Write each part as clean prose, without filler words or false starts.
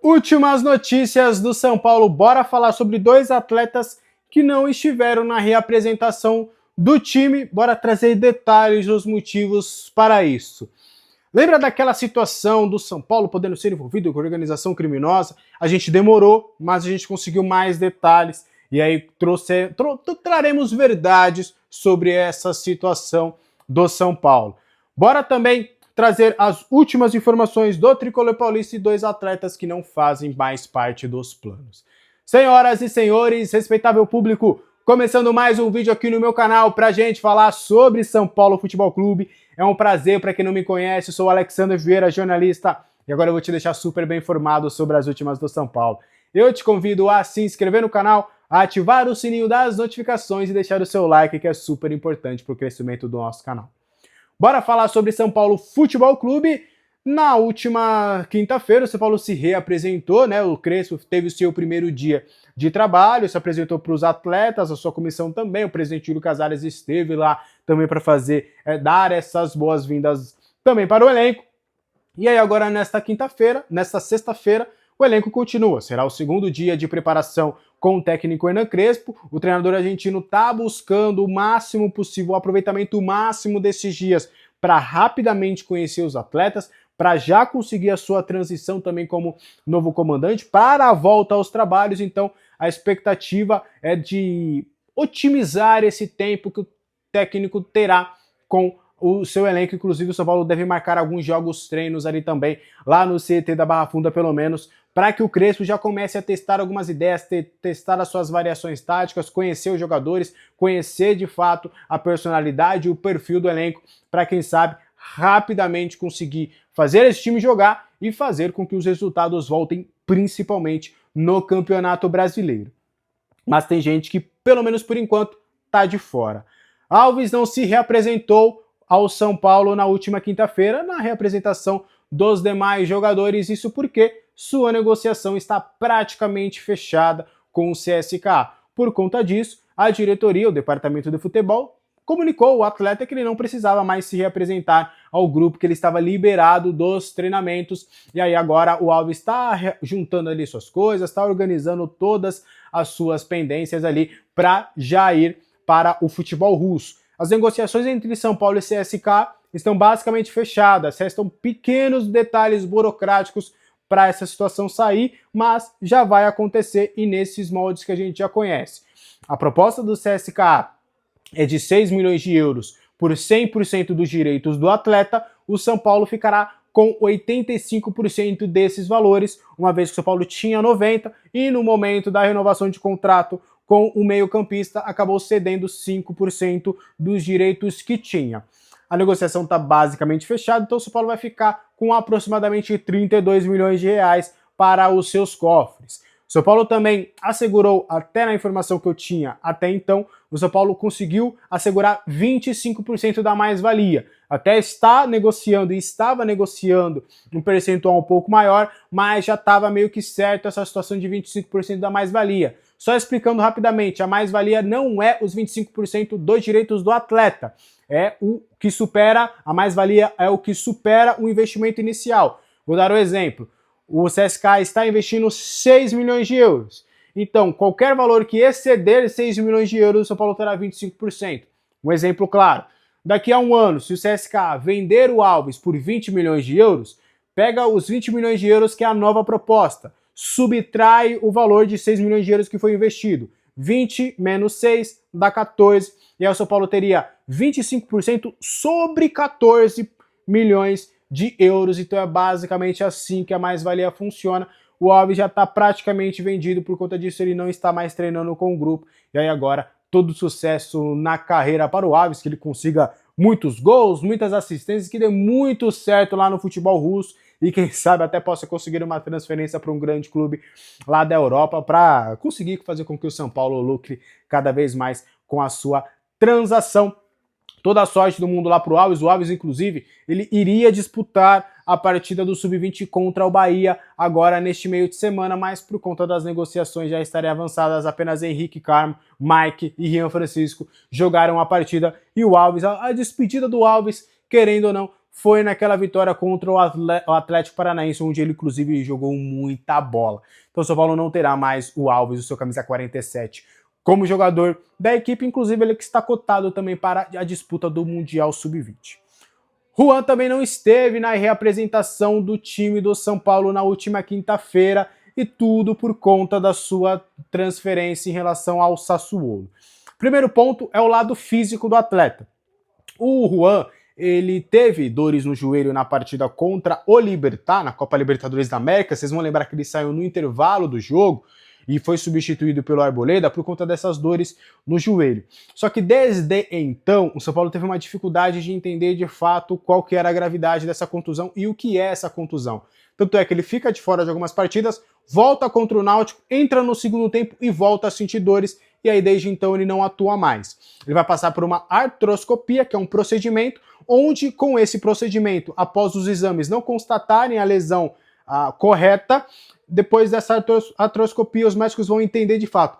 Últimas notícias do São Paulo. Bora falar sobre dois atletas que não estiveram na reapresentação do time. Bora trazer detalhes dos motivos para isso. Lembra daquela situação do São Paulo podendo ser envolvido com organização criminosa? A gente demorou, mas a gente conseguiu mais detalhes e aí traremos verdades sobre essa situação do São Paulo. Bora também trazer as últimas informações do Tricolor Paulista e dois atletas que não fazem mais parte dos planos. Senhoras e senhores, respeitável público, começando mais um vídeo aqui no meu canal pra gente falar sobre São Paulo Futebol Clube. É um prazer, para quem não me conhece, eu sou o Alexandre Vieira, jornalista, e agora eu vou te deixar super bem informado sobre as últimas do São Paulo. Eu te convido a se inscrever no canal, a ativar o sininho das notificações e deixar o seu like, que é super importante para o crescimento do nosso canal. Bora falar sobre São Paulo Futebol Clube. Na última quinta-feira, o São Paulo se reapresentou, né? O Crespo teve o seu primeiro dia de trabalho, se apresentou para os atletas, a sua comissão também, o presidente Júlio Casares esteve lá também para dar essas boas-vindas também para o elenco. E aí agora nesta quinta-feira, nesta sexta-feira, o elenco continua. Será o segundo dia de preparação com o técnico Hernan Crespo. O treinador argentino está buscando o máximo possível, o aproveitamento máximo desses dias para rapidamente conhecer os atletas, para já conseguir a sua transição também como novo comandante, para a volta aos trabalhos. Então a expectativa é de otimizar esse tempo que o técnico terá com o seu elenco. Inclusive o São Paulo deve marcar alguns jogos treinos ali também, lá no CT da Barra Funda pelo menos, para que o Crespo já comece a testar algumas ideias, testar as suas variações táticas, conhecer os jogadores, conhecer de fato a personalidade e o perfil do elenco, para quem sabe rapidamente conseguir fazer esse time jogar e fazer com que os resultados voltem, principalmente no Campeonato Brasileiro. Mas tem gente que, pelo menos por enquanto, tá de fora. Alves não se reapresentou ao São Paulo na última quinta-feira, na reapresentação dos demais jogadores, isso porque sua negociação está praticamente fechada com o CSKA. Por conta disso, a diretoria, o departamento de futebol, comunicou ao atleta que ele não precisava mais se reapresentar ao grupo, que ele estava liberado dos treinamentos, e aí agora o Alves está juntando ali suas coisas, está organizando todas as suas pendências ali para já ir para o futebol russo. As negociações entre São Paulo e CSKA estão basicamente fechadas, restam pequenos detalhes burocráticos para essa situação sair, mas já vai acontecer e nesses moldes que a gente já conhece. A proposta do CSKA é de 6 milhões de euros por 100% dos direitos do atleta. O São Paulo ficará com 85% desses valores, uma vez que o São Paulo tinha 90% e no momento da renovação de contrato com o meio-campista acabou cedendo 5% dos direitos que tinha. A negociação está basicamente fechada, então o São Paulo vai ficar com aproximadamente 32 milhões de reais para os seus cofres. O São Paulo também assegurou, até na informação que eu tinha até então, o São Paulo conseguiu assegurar 25% da mais-valia. Até estava negociando um percentual um pouco maior, mas já estava meio que certo essa situação de 25% da mais-valia. Só explicando rapidamente, a mais-valia não é os 25% dos direitos do atleta. É o que supera, a mais-valia é o que supera o investimento inicial. Vou dar um exemplo. O CSKA está investindo 6 milhões de euros. Então, qualquer valor que exceder 6 milhões de euros, o São Paulo terá 25%. Um exemplo claro. Daqui a um ano, se o CSKA vender o Alves por 20 milhões de euros, pega os 20 milhões de euros que é a nova proposta, subtrai o valor de 6 milhões de euros que foi investido. 20 menos 6 dá 14, e aí o São Paulo teria 25% sobre 14 milhões de euros. Então é basicamente assim que a mais-valia funciona. O Alves já está praticamente vendido, por conta disso ele não está mais treinando com o grupo. E aí agora todo sucesso na carreira para o Alves, que ele consiga muitos gols, muitas assistências, que dê muito certo lá no futebol russo e quem sabe até possa conseguir uma transferência para um grande clube lá da Europa para conseguir fazer com que o São Paulo lucre cada vez mais com a sua transação. Toda a sorte do mundo lá pro Alves. O Alves, inclusive, ele iria disputar a partida do Sub-20 contra o Bahia agora neste meio de semana, mas por conta das negociações já estarem avançadas, apenas Henrique Carmo, Mike e Rian Francisco jogaram a partida e o Alves, a despedida do Alves, querendo ou não, foi naquela vitória contra o Atlético Paranaense, onde ele inclusive jogou muita bola. Então o São Paulo não terá mais o Alves, o seu camisa 47, como jogador da equipe, inclusive ele que está cotado também para a disputa do Mundial Sub-20. Juan também não esteve na reapresentação do time do São Paulo na última quinta-feira, e tudo por conta da sua transferência em relação ao Sassuolo. Primeiro ponto é o lado físico do atleta. O Juan, ele teve dores no joelho na partida contra o Libertad, na Copa Libertadores da América. Vocês vão lembrar que ele saiu no intervalo do jogo e foi substituído pelo Arboleda por conta dessas dores no joelho. Só que desde então, o São Paulo teve uma dificuldade de entender de fato qual que era a gravidade dessa contusão e o que é essa contusão. Tanto é que ele fica de fora de algumas partidas, volta contra o Náutico, entra no segundo tempo e volta a sentir dores, e aí desde então ele não atua mais. Ele vai passar por uma artroscopia, que é um procedimento, onde com esse procedimento, após os exames não constatarem a lesão correta, depois dessa artroscopia os médicos vão entender de fato,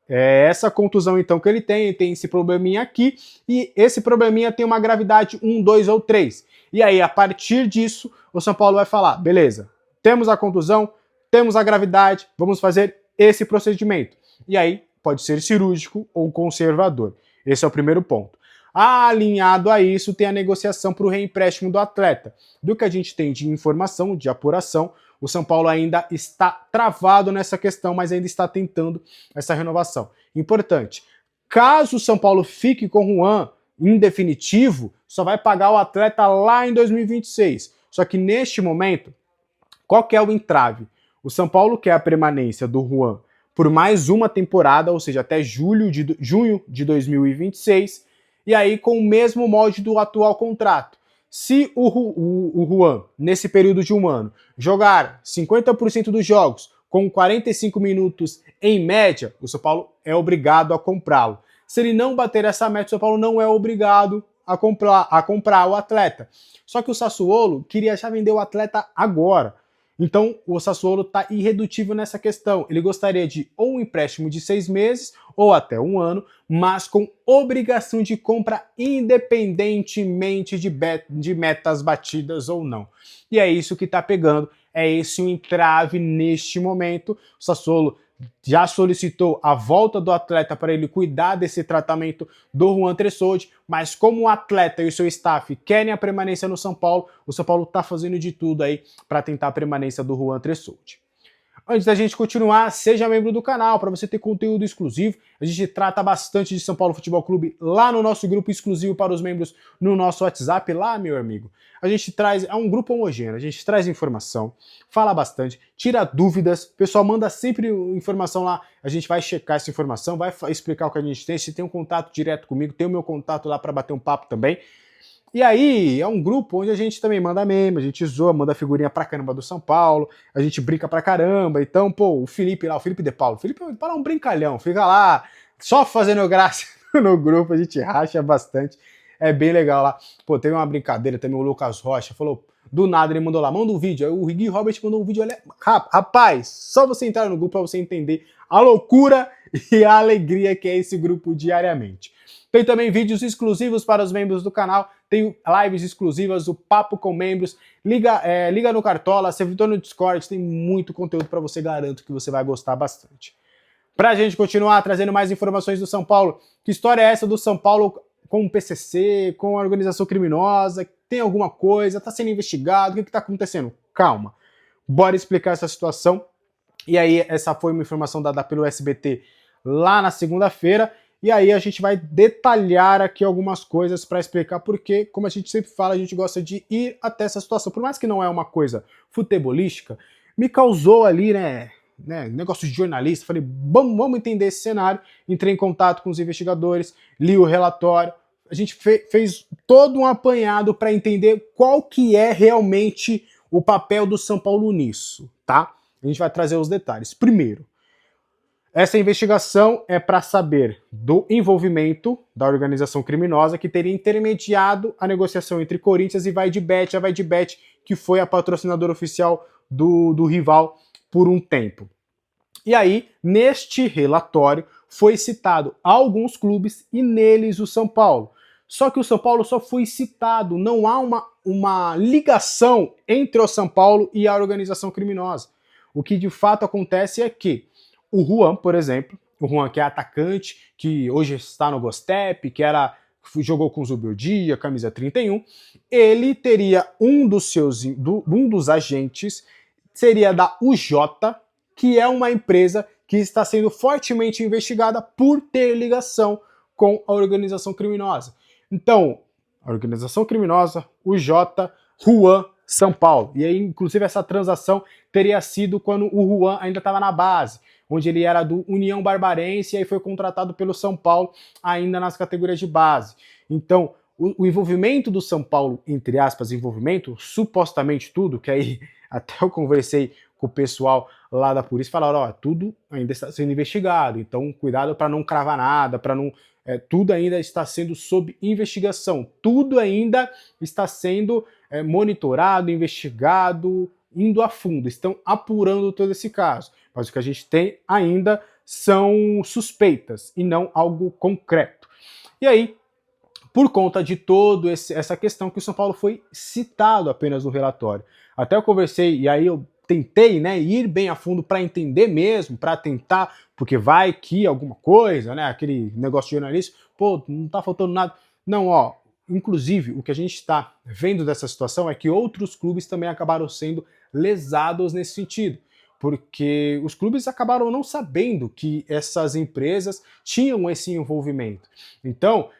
é essa contusão então que ele tem esse probleminha aqui, e esse probleminha tem uma gravidade 1, 2 ou 3. E aí, a partir disso, o São Paulo vai falar, beleza, temos a contusão, temos a gravidade, vamos fazer esse procedimento. E aí, pode ser cirúrgico ou conservador. Esse é o primeiro ponto. Alinhado a isso, tem a negociação para o reempréstimo do atleta. Do que a gente tem de informação, de apuração, o São Paulo ainda está travado nessa questão, mas ainda está tentando essa renovação. Importante, caso o São Paulo fique com o Juan em definitivo, só vai pagar o atleta lá em 2026. Só que neste momento, qual que é o entrave? O São Paulo quer a permanência do Juan por mais uma temporada, ou seja, até junho de 2026, e aí com o mesmo molde do atual contrato. Se o Juan, nesse período de um ano, jogar 50% dos jogos com 45 minutos em média, o São Paulo é obrigado a comprá-lo. Se ele não bater essa meta, o São Paulo não é obrigado a comprar o atleta. Só que o Sassuolo queria já vender o atleta agora. Então o Sassuolo está irredutível nessa questão. Ele gostaria de ou um empréstimo de 6 meses ou até um ano, mas com obrigação de compra independentemente de metas batidas ou não. E é isso que está pegando, é esse o entrave neste momento. O Sassuolo já solicitou a volta do atleta para ele cuidar desse tratamento do Juan Tressoldi, mas como o atleta e o seu staff querem a permanência no São Paulo, o São Paulo está fazendo de tudo aí para tentar a permanência do Juan Tressoldi. Antes da gente continuar, seja membro do canal para você ter conteúdo exclusivo. A gente trata bastante de São Paulo Futebol Clube lá no nosso grupo exclusivo para os membros no nosso WhatsApp. Lá, meu amigo, a gente traz, é um grupo homogêneo, a gente traz informação, fala bastante, tira dúvidas, o pessoal manda sempre informação lá, a gente vai checar essa informação, vai explicar o que a gente tem, se tem um contato direto comigo, tem o meu contato lá para bater um papo também. E aí, é um grupo onde a gente também manda meme, a gente zoa, manda figurinha pra caramba do São Paulo, a gente brinca pra caramba. Então, pô, o Felipe lá, o Felipe De Paulo, o Felipe é um brincalhão, fica lá só fazendo graça no grupo, a gente racha bastante, é bem legal lá. Pô, teve uma brincadeira também, o Lucas Rocha falou, do nada ele mandou lá, manda um vídeo, aí o Gui Robert mandou um vídeo, olha, rapaz, só você entrar no grupo pra você entender a loucura e a alegria que é esse grupo diariamente. Tem também vídeos exclusivos para os membros do canal, tem lives exclusivas, o Papo com Membros, liga no Cartola, servidor no Discord, tem muito conteúdo para você, garanto que você vai gostar bastante. Para a gente continuar trazendo mais informações do São Paulo, que história é essa do São Paulo com o PCC, com a organização criminosa, tem alguma coisa, está sendo investigado, o que está acontecendo? Calma, bora explicar essa situação. E aí essa foi uma informação dada pelo SBT lá na segunda-feira, e aí a gente vai detalhar aqui algumas coisas para explicar porque, como a gente sempre fala, a gente gosta de ir até essa situação. Por mais que não é uma coisa futebolística, me causou ali, negócio de jornalista. Falei, vamos entender esse cenário. Entrei em contato com os investigadores, li o relatório. A gente fez todo um apanhado para entender qual que é realmente o papel do São Paulo nisso, tá? A gente vai trazer os detalhes. Primeiro, essa investigação é para saber do envolvimento da organização criminosa que teria intermediado a negociação entre Corinthians e Vai de Bet, a Vai de Bet, que foi a patrocinadora oficial do rival por um tempo. E aí, neste relatório, foi citado alguns clubes e neles o São Paulo. Só que o São Paulo só foi citado, não há uma ligação entre o São Paulo e a organização criminosa. O que de fato acontece é que o Juan, por exemplo, o Juan que é atacante, que hoje está no Gostep, jogou com o Zubeldia, camisa 31, ele teria um dos agentes, seria da UJ, que é uma empresa que está sendo fortemente investigada por ter ligação com a organização criminosa. Então, a organização criminosa, UJ, Juan, São Paulo. E aí, inclusive, essa transação teria sido quando o Juan ainda estava na base, onde ele era do União Barbarense e aí foi contratado pelo São Paulo ainda nas categorias de base. Então, o envolvimento do São Paulo, entre aspas, envolvimento, supostamente tudo, que aí até eu conversei com o pessoal lá da polícia, falaram, ó, tudo ainda está sendo investigado, então cuidado para não cravar nada, para não... tudo ainda está sendo sob investigação, tudo ainda está sendo monitorado, investigado, indo a fundo, estão apurando todo esse caso. Mas o que a gente tem ainda são suspeitas e não algo concreto. E aí, por conta de toda essa questão que o São Paulo foi citado apenas no relatório. Até eu conversei, e aí eu tentei, né, ir bem a fundo para entender mesmo, para tentar, porque vai que alguma coisa, né, aquele negócio de jornalista, pô, não tá faltando nada. Não, ó, inclusive o que a gente está vendo dessa situação é que outros clubes também acabaram sendo lesados nesse sentido, porque os clubes acabaram não sabendo que essas empresas tinham esse envolvimento. Então,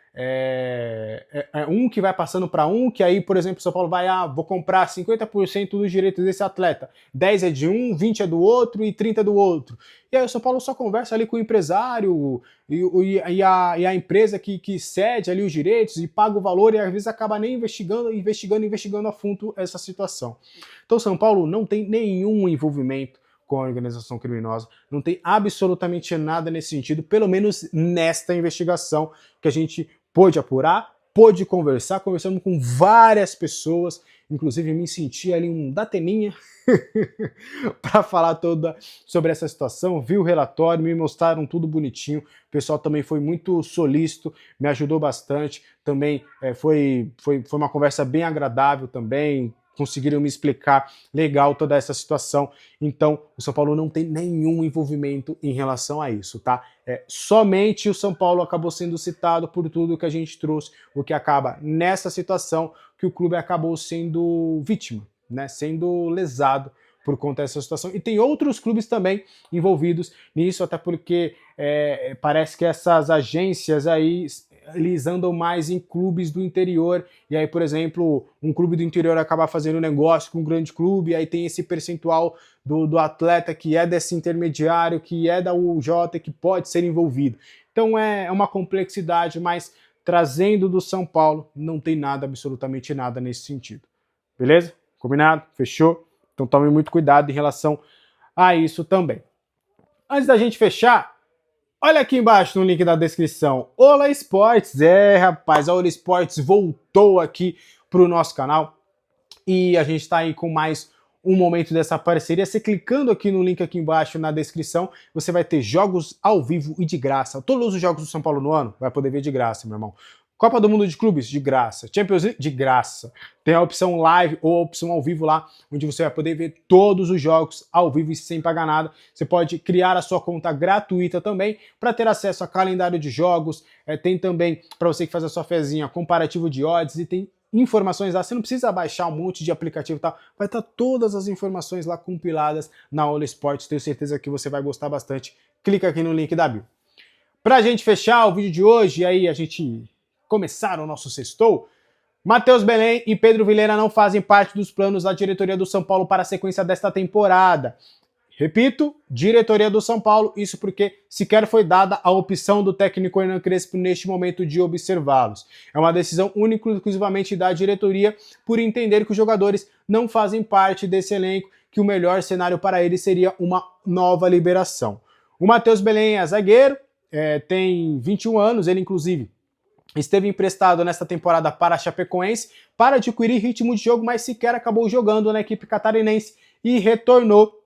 um que vai passando para um, que aí, por exemplo, o São Paulo vai, vou comprar 50% dos direitos desse atleta, 10 é de um, 20 é do outro e 30 é do outro. E aí o São Paulo só conversa ali com o empresário e a empresa que cede ali os direitos e paga o valor e às vezes acaba nem investigando a fundo essa situação. Então o São Paulo não tem nenhum envolvimento com a organização criminosa, não tem absolutamente nada nesse sentido, pelo menos nesta investigação que a gente pôde apurar, pôde conversamos com várias pessoas, inclusive me senti ali um dateminha para falar toda sobre essa situação, vi o relatório, me mostraram tudo bonitinho, o pessoal também foi muito solícito, me ajudou bastante, também foi uma conversa bem agradável também, conseguiram me explicar legal toda essa situação. Então, o São Paulo não tem nenhum envolvimento em relação a isso, tá? Somente o São Paulo acabou sendo citado por tudo que a gente trouxe, o que acaba nessa situação que o clube acabou sendo vítima, né? Sendo lesado por conta dessa situação. E tem outros clubes também envolvidos nisso, até porque parece que essas agências aí eles andam mais em clubes do interior, e aí, por exemplo, um clube do interior acaba fazendo negócio com um grande clube, e aí tem esse percentual do atleta que é desse intermediário, que é da UJ, que pode ser envolvido. Então é uma complexidade, mas trazendo do São Paulo, não tem nada, absolutamente nada nesse sentido. Beleza? Combinado? Fechou? Então tome muito cuidado em relação a isso também. Antes da gente fechar, olha aqui embaixo no link da descrição, Ola Esportes. Rapaz, a Ola Esportes voltou aqui para o nosso canal e a gente está aí com mais um momento dessa parceria. Você clicando aqui no link aqui embaixo na descrição, você vai ter jogos ao vivo e de graça. Todos os jogos do São Paulo no ano vai poder ver de graça, meu irmão. Copa do Mundo de Clubes, de graça. Champions League, de graça. Tem a opção live ou a opção ao vivo lá, onde você vai poder ver todos os jogos ao vivo e sem pagar nada. Você pode criar a sua conta gratuita também para ter acesso a calendário de jogos. Tem também, para você que faz a sua fezinha, comparativo de odds e tem informações lá. Você não precisa baixar um monte de aplicativo e tal. Vai estar todas as informações lá compiladas na Ola Esportes. Tenho certeza que você vai gostar bastante. Clica aqui no link da bio. Pra gente fechar o vídeo de hoje, e aí a gente começar o nosso sextou, Matheus Belém e Pedro Vileira não fazem parte dos planos da diretoria do São Paulo para a sequência desta temporada. Repito, diretoria do São Paulo, isso porque sequer foi dada a opção do técnico Hernan Crespo neste momento de observá-los. É uma decisão única e exclusivamente da diretoria por entender que os jogadores não fazem parte desse elenco, que o melhor cenário para eles seria uma nova liberação. O Matheus Belém é zagueiro, tem 21 anos, ele inclusive esteve emprestado nesta temporada para a Chapecoense para adquirir ritmo de jogo, mas sequer acabou jogando na equipe catarinense e retornou.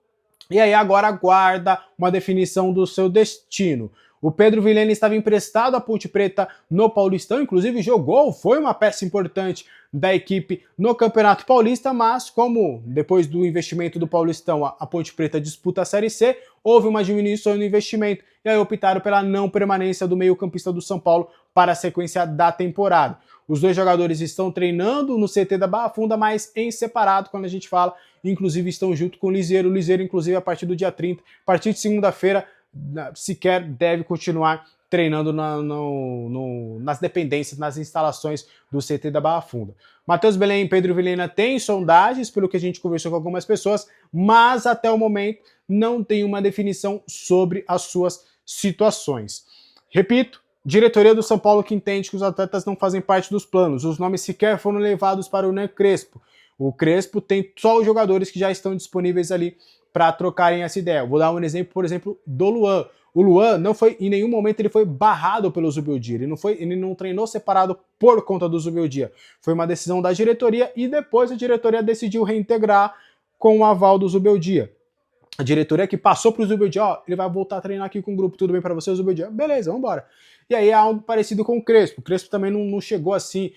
E aí agora aguarda uma definição do seu destino. O Pedro Vilhena estava emprestado à Ponte Preta no Paulistão, inclusive jogou, foi uma peça importante da equipe no Campeonato Paulista, mas como depois do investimento do Paulistão a Ponte Preta disputa a Série C, houve uma diminuição no investimento e aí optaram pela não permanência do meio-campista do São Paulo para a sequência da temporada. Os dois jogadores estão treinando no CT da Barra Funda, mas em separado quando a gente fala, inclusive estão junto com o Liseiro. O Liseiro, inclusive, a partir do dia 30, a partir de segunda-feira, sequer deve continuar treinando nas dependências, nas instalações do CT da Barra Funda. Matheus Belém e Pedro Vilhena têm sondagens, pelo que a gente conversou com algumas pessoas, mas até o momento não tem uma definição sobre as suas situações. Repito, diretoria do São Paulo que entende que os atletas não fazem parte dos planos. Os nomes sequer foram levados para o Hernan Crespo. O Crespo tem só os jogadores que já estão disponíveis ali para trocarem essa ideia. Vou dar um exemplo, por exemplo, do Luan. O Luan não foi, em nenhum momento ele foi barrado pelo Zubeldia. Ele não treinou separado por conta do Zubeldia. Foi uma decisão da diretoria e depois a diretoria decidiu reintegrar com o aval do Zubeldia. A diretoria que passou para o Zubeldia, ó, ele vai voltar a treinar aqui com o grupo, tudo bem para você, Zubeldia? Beleza, vamos embora. E aí é algo parecido com o Crespo. O Crespo também não chegou assim,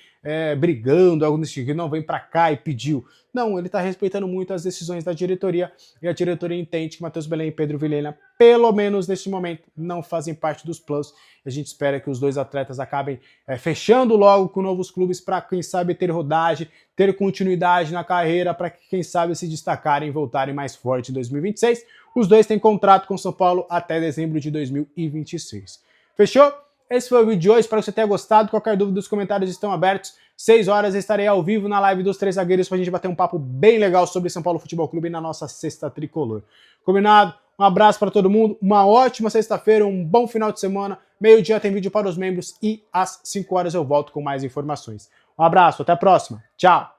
brigando, algo desse tipo, não vem para cá e pediu. Não, ele está respeitando muito as decisões da diretoria e a diretoria entende que Matheus Belém e Pedro Vilhena, pelo menos neste momento, não fazem parte dos planos. A gente espera que os dois atletas acabem fechando logo com novos clubes para, quem sabe, ter rodagem, ter continuidade na carreira, para que, quem sabe, se destacarem e voltarem mais forte em 2026. Os dois têm contrato com São Paulo até dezembro de 2026. Fechou? Esse foi o vídeo de hoje, espero que você tenha gostado. Qualquer dúvida, os comentários estão abertos. 6 horas estarei ao vivo na live dos Três Zagueiros pra gente bater um papo bem legal sobre São Paulo Futebol Clube na nossa Sexta Tricolor. Combinado? Um abraço para todo mundo, uma ótima sexta-feira, um bom final de semana. Meio-dia tem vídeo para os membros e às 5 horas eu volto com mais informações. Um abraço, até a próxima. Tchau!